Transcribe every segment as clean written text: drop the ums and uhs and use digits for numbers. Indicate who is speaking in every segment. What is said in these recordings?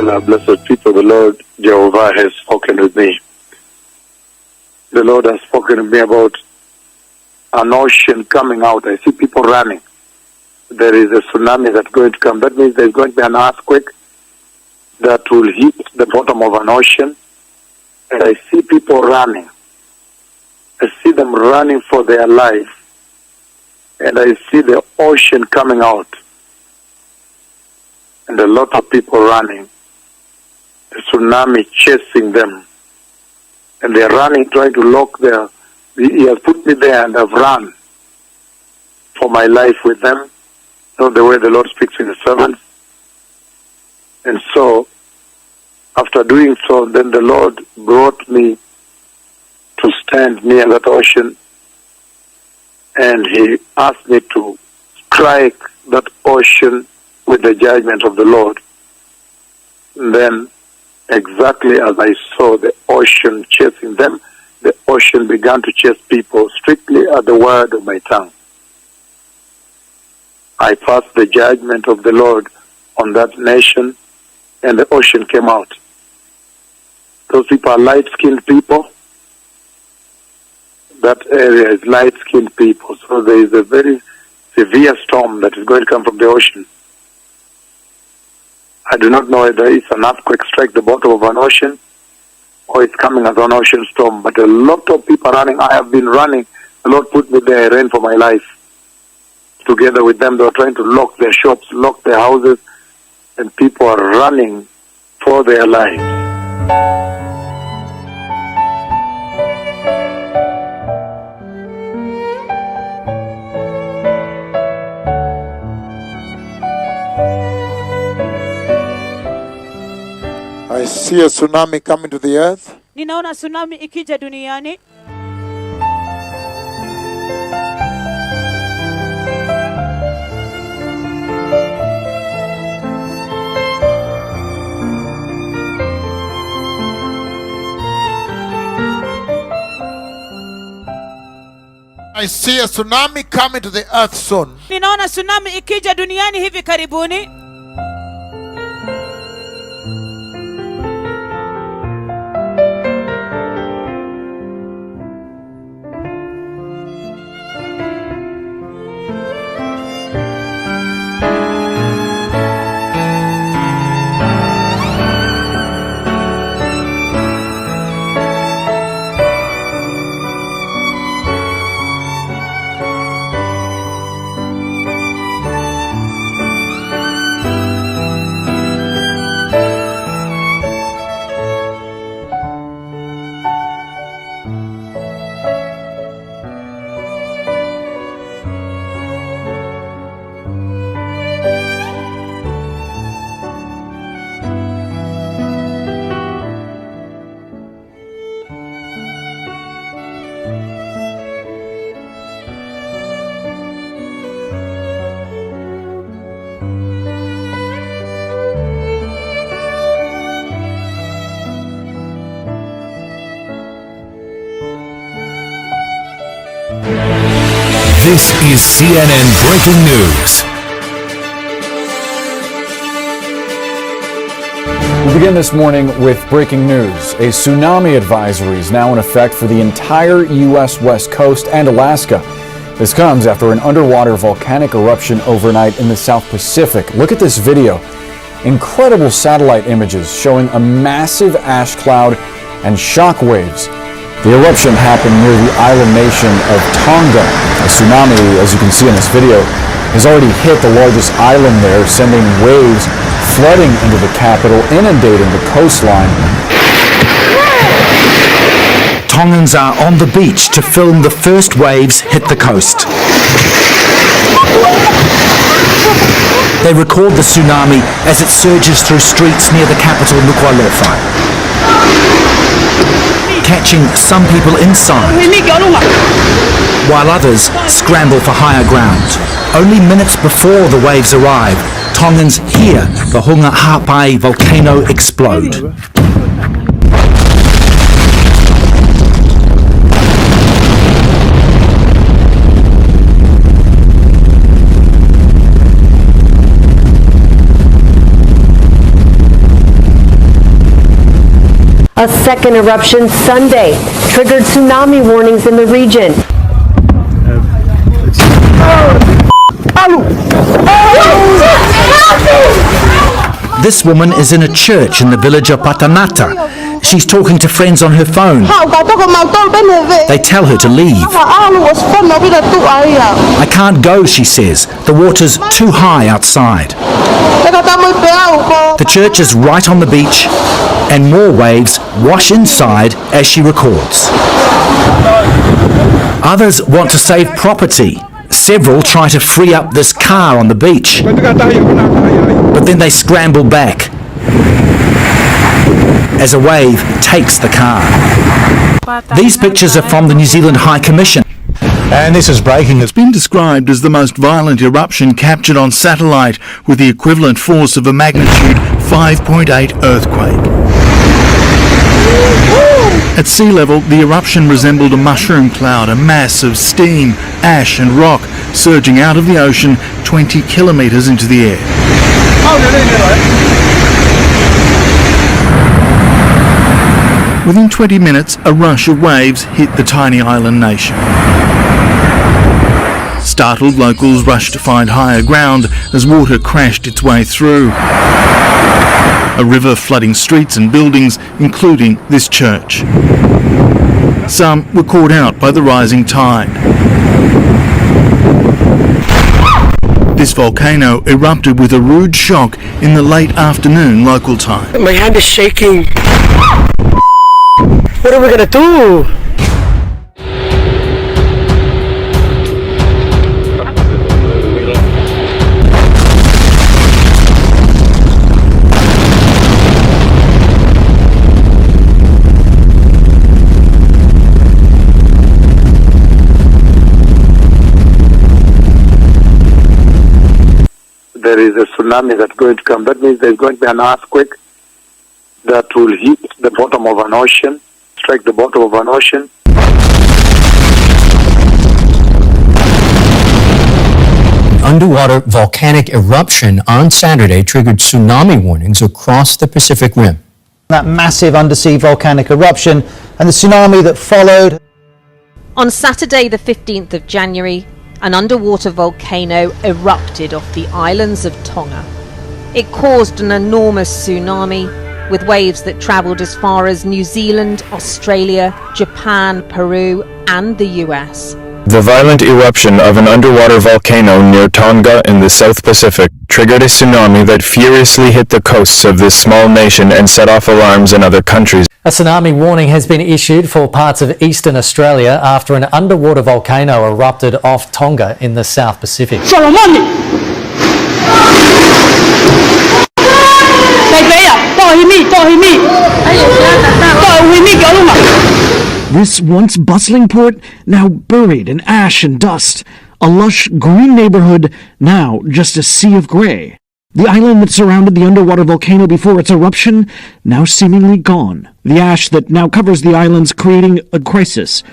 Speaker 1: Well, blessed people, the Lord Jehovah has spoken with me. The Lord has spoken to me about an ocean coming out. I see people running. There is a tsunami that's going to come. That means there's going to be an earthquake that will hit the bottom of an ocean. And I see people running. I see them running for their life. And I see the ocean coming out. And a lot of people running. The tsunami chasing them. And they're running, trying to lock their... He has put me there and I've run for my life with them. You know, the way the Lord speaks to his servants. And so, after doing so, then the Lord brought me to stand near that ocean. And he asked me to strike that ocean with the judgment of the Lord. And then, exactly as I saw the ocean chasing them, the ocean began to chase people strictly at the word of my tongue. I passed the judgment of the Lord on that nation, and the ocean came out. Those people are light-skinned people. That area is light-skinned people. So there is a very severe storm that is going to come from the ocean. I do not know whether it's an earthquake strike the bottom of an ocean or it's coming as an ocean storm. But a lot of people are running. I have been running. The Lord put me there. I ran for my life. Together with them, they were trying to lock their shops, lock their houses, and people are running for their lives.
Speaker 2: I see a tsunami coming to the earth.
Speaker 3: Ninaona tsunami ikija duniani.
Speaker 2: I see a tsunami coming to the earth soon.
Speaker 3: Ninaona tsunami ikija duniani hivi karibuni.
Speaker 4: This is CNN Breaking News.
Speaker 5: We begin this morning with breaking news. A tsunami advisory is now in effect for the entire U.S. West Coast and Alaska. This comes after an underwater volcanic eruption overnight in the South Pacific. Look at this video. Incredible satellite images showing a massive ash cloud and shock waves. The eruption happened near the island nation of Tonga. A tsunami, as you can see in this video, has already hit the largest island there, sending waves flooding into the capital, inundating the coastline.
Speaker 6: Tongans are on the beach to film the first waves hit the coast. They record the tsunami as it surges through streets near the capital Nuku'alofa, catching some people inside, while others scramble for higher ground. Only minutes before the waves arrive, Tongans hear the Hunga Ha'apai volcano explode.
Speaker 7: A second eruption Sunday triggered tsunami warnings in the region.
Speaker 6: This woman is in a church in the village of Patanata. She's talking to friends on her phone. They tell her to leave. I can't go, she says. The water's too high outside. The church is right on the beach, and more waves wash inside as she records. Others want to save property. Several try to free up this car on the beach, but then they scramble back as a wave takes the car. These pictures are from the New Zealand High Commission.
Speaker 8: And this is breaking. It's been described as the most violent eruption captured on satellite, with the equivalent force of a magnitude 5.8 earthquake. At sea level, the eruption resembled a mushroom cloud, a mass of steam, ash and rock surging out of the ocean 20 kilometres into the air. Within 20 minutes, a rush of waves hit the tiny island nation. Startled locals rushed to find higher ground as water crashed its way through. A river flooding streets and buildings, including this church. Some were caught out by the rising tide. This volcano erupted with a rude shock in the late afternoon local time.
Speaker 9: My hand is shaking. What are we gonna do?
Speaker 1: There is a tsunami that's going to come. That means there's going to be an earthquake that will hit the bottom of an ocean, strike the bottom of an ocean.
Speaker 10: Underwater volcanic eruption on Saturday triggered tsunami warnings across the Pacific Rim.
Speaker 11: That massive undersea volcanic eruption and the tsunami that followed.
Speaker 12: On Saturday, the 15th of January, an underwater volcano erupted off the islands of Tonga. It caused an enormous tsunami, with waves that travelled as far as New Zealand, Australia, Japan, Peru, and the US.
Speaker 13: The violent eruption of an underwater volcano near Tonga in the South Pacific triggered a tsunami that furiously hit the coasts of this small nation and set off alarms in other countries.
Speaker 14: A tsunami warning has been issued for parts of eastern Australia after an underwater volcano erupted off Tonga in the South Pacific.
Speaker 15: This once bustling port, now buried in ash and dust. A lush green neighborhood, now just a sea of grey. The island that surrounded the underwater volcano before its eruption, now seemingly gone. The ash that now covers the islands, creating a crisis.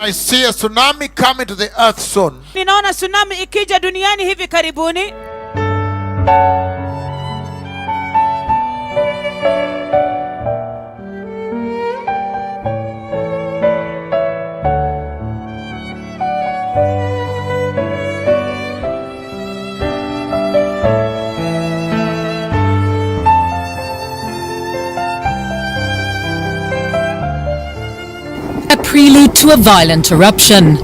Speaker 2: I see a tsunami coming to the earth soon.
Speaker 3: Ninaona tsunami ikija duniani hivi karibuni.
Speaker 16: Prelude to a violent eruption.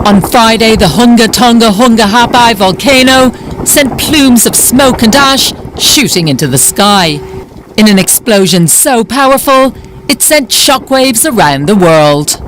Speaker 16: On Friday, the Hunga Tonga Hunga Hapai volcano sent plumes of smoke and ash shooting into the sky. In an explosion so powerful, it sent shockwaves around the world.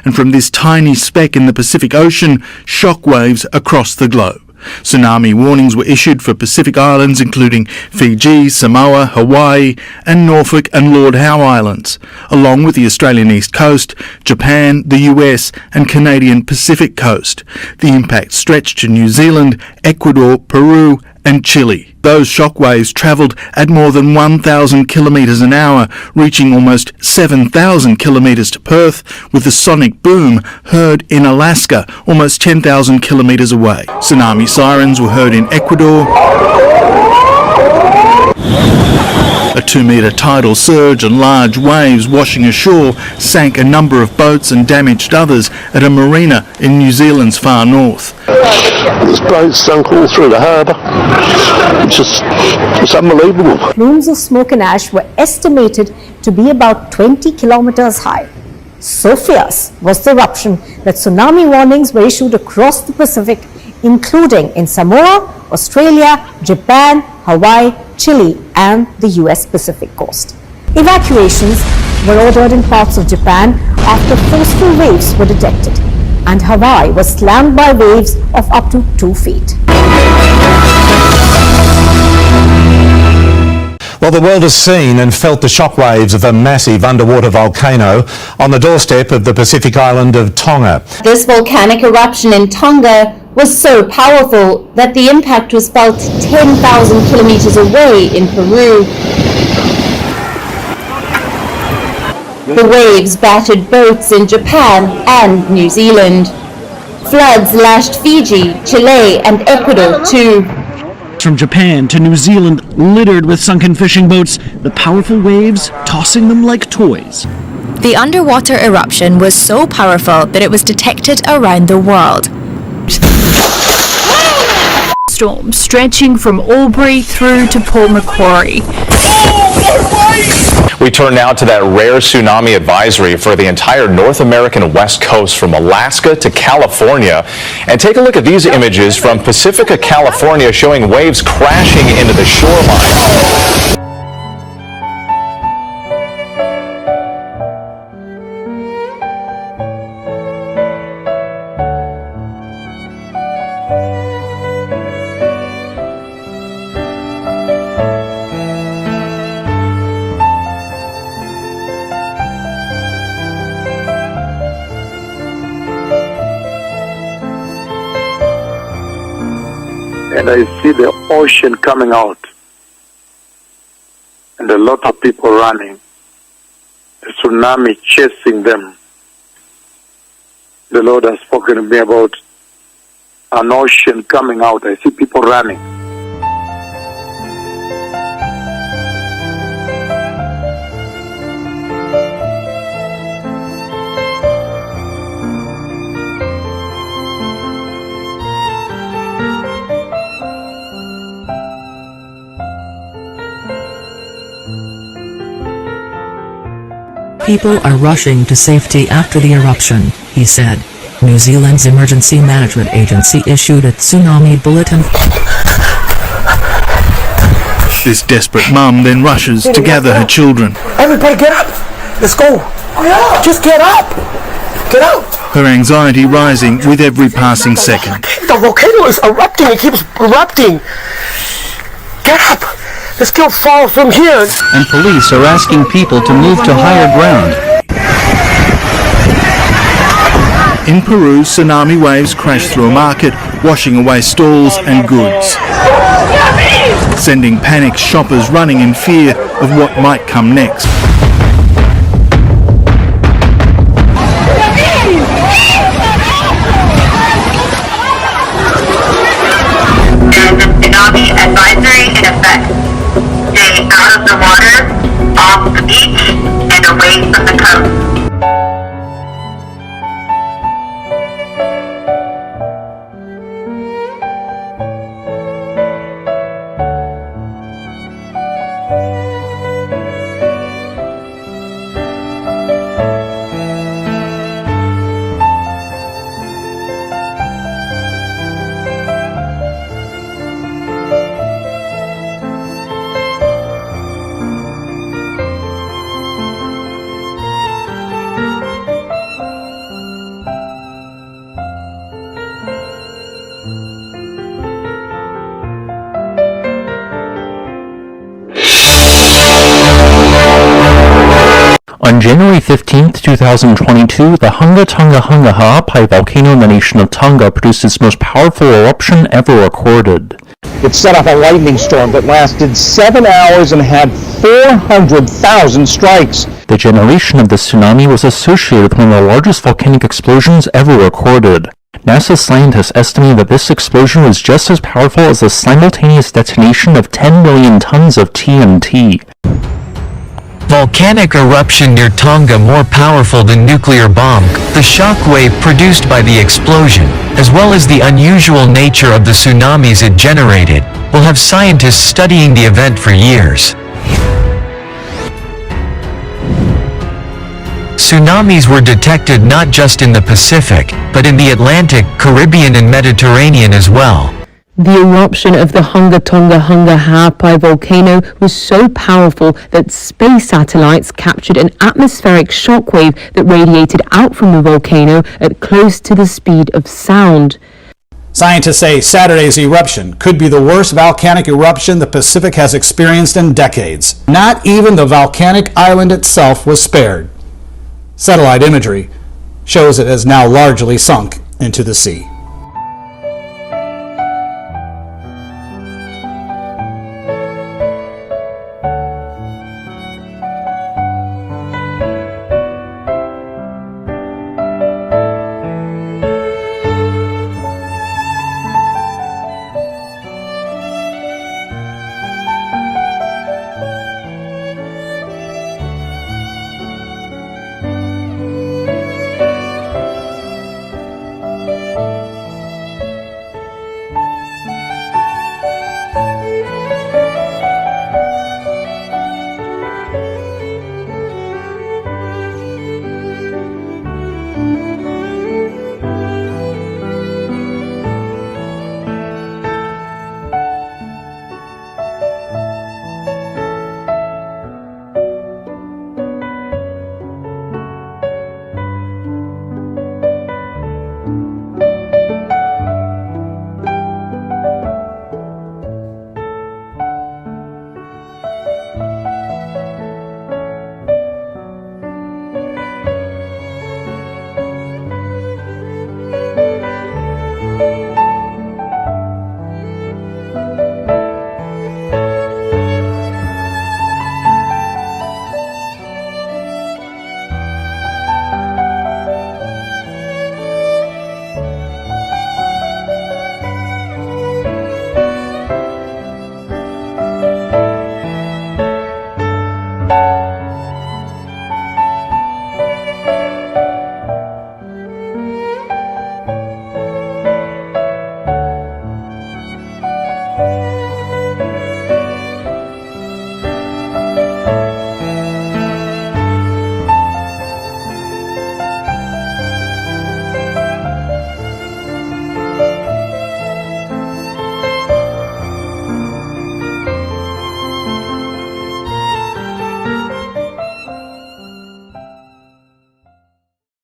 Speaker 8: And from this tiny speck in the Pacific Ocean, shockwaves across the globe. Tsunami warnings were issued for Pacific Islands including Fiji, Samoa, Hawaii and Norfolk and Lord Howe Islands, along with the Australian East Coast, Japan, the US and Canadian Pacific Coast. The impact stretched to New Zealand, Ecuador, Peru and Chile. Those shockwaves travelled at more than 1,000 kilometres an hour, reaching almost 7,000 kilometres to Perth, with the sonic boom heard in Alaska, almost 10,000 kilometres away. Tsunami sirens were heard in Ecuador. A 2-metre tidal surge and large waves washing ashore sank a number of boats and damaged others at a marina in New Zealand's far north.
Speaker 17: This boat sunk all through the harbour. It's unbelievable.
Speaker 7: Plumes of smoke and ash were estimated to be about 20 kilometers high. So fierce was the eruption that tsunami warnings were issued across the Pacific, including in Samoa, Australia, Japan, Hawaii, Chile, and the US Pacific coast. Evacuations were ordered in parts of Japan after forceful waves were detected, and Hawaii was slammed by waves of up to 2 feet.
Speaker 18: Well, the world has seen and felt the shockwaves of a massive underwater volcano on the doorstep of the Pacific island of Tonga.
Speaker 19: This volcanic eruption in Tonga was so powerful that the impact was felt 10,000 kilometers away in Peru. The waves battered boats in Japan and New Zealand. Floods lashed Fiji, Chile, and Ecuador too.
Speaker 15: From Japan to New Zealand, littered with sunken fishing boats, the powerful waves tossing them like toys.
Speaker 20: The underwater eruption was so powerful that it was detected around the world.
Speaker 21: Storm stretching from Albury through to Port Macquarie.
Speaker 22: We turn now to that rare tsunami advisory for the entire North American West Coast from Alaska to California. And take a look at these images from Pacifica, California, showing waves crashing into the shoreline.
Speaker 1: And I see the ocean coming out and a lot of people running, the tsunami chasing them. The Lord has spoken to me about an ocean coming out. I see people running.
Speaker 23: People are rushing to safety after the eruption, he said. New Zealand's Emergency Management Agency issued a tsunami bulletin.
Speaker 8: This desperate mum then rushes to gather her children.
Speaker 9: Everybody get up! Let's go! Just get up! Get up!
Speaker 8: Her anxiety rising with every passing second.
Speaker 9: The volcano is erupting, it keeps erupting! Get up! Let's go fall from here!
Speaker 24: And police are asking people to move to higher ground.
Speaker 8: In Peru, tsunami waves crashed through a market, washing away stalls and goods, sending panicked shoppers running in fear of what might come next.
Speaker 25: There's a tsunami advisory in effect. Stay out of the water, off the beach, and away from the coast.
Speaker 26: On January 15, 2022, the Hunga Tonga Hunga Ha'apai volcano in the nation of Tonga produced its most powerful eruption ever recorded.
Speaker 4: It set off a lightning storm that lasted 7 hours and had 400,000 strikes.
Speaker 26: The generation of the tsunami was associated with one of the largest volcanic explosions ever recorded. NASA scientists estimate that this explosion was just as powerful as the simultaneous detonation of 10 million tons of TNT.
Speaker 5: Volcanic eruption near Tonga more powerful than nuclear bomb. The shock wave produced by the explosion, as well as the unusual nature of the tsunamis it generated, will have scientists studying the event for years. Tsunamis were detected not just in the Pacific, but in the Atlantic, Caribbean and Mediterranean as well.
Speaker 6: The eruption of the Hunga Tonga Hunga Ha'apai volcano was so powerful that space satellites captured an atmospheric shockwave that radiated out from the volcano at close to the speed of sound.
Speaker 10: Scientists say Saturday's eruption could be the worst volcanic eruption the Pacific has experienced in decades. Not even the volcanic island itself was spared. Satellite imagery shows it has now largely sunk into the sea.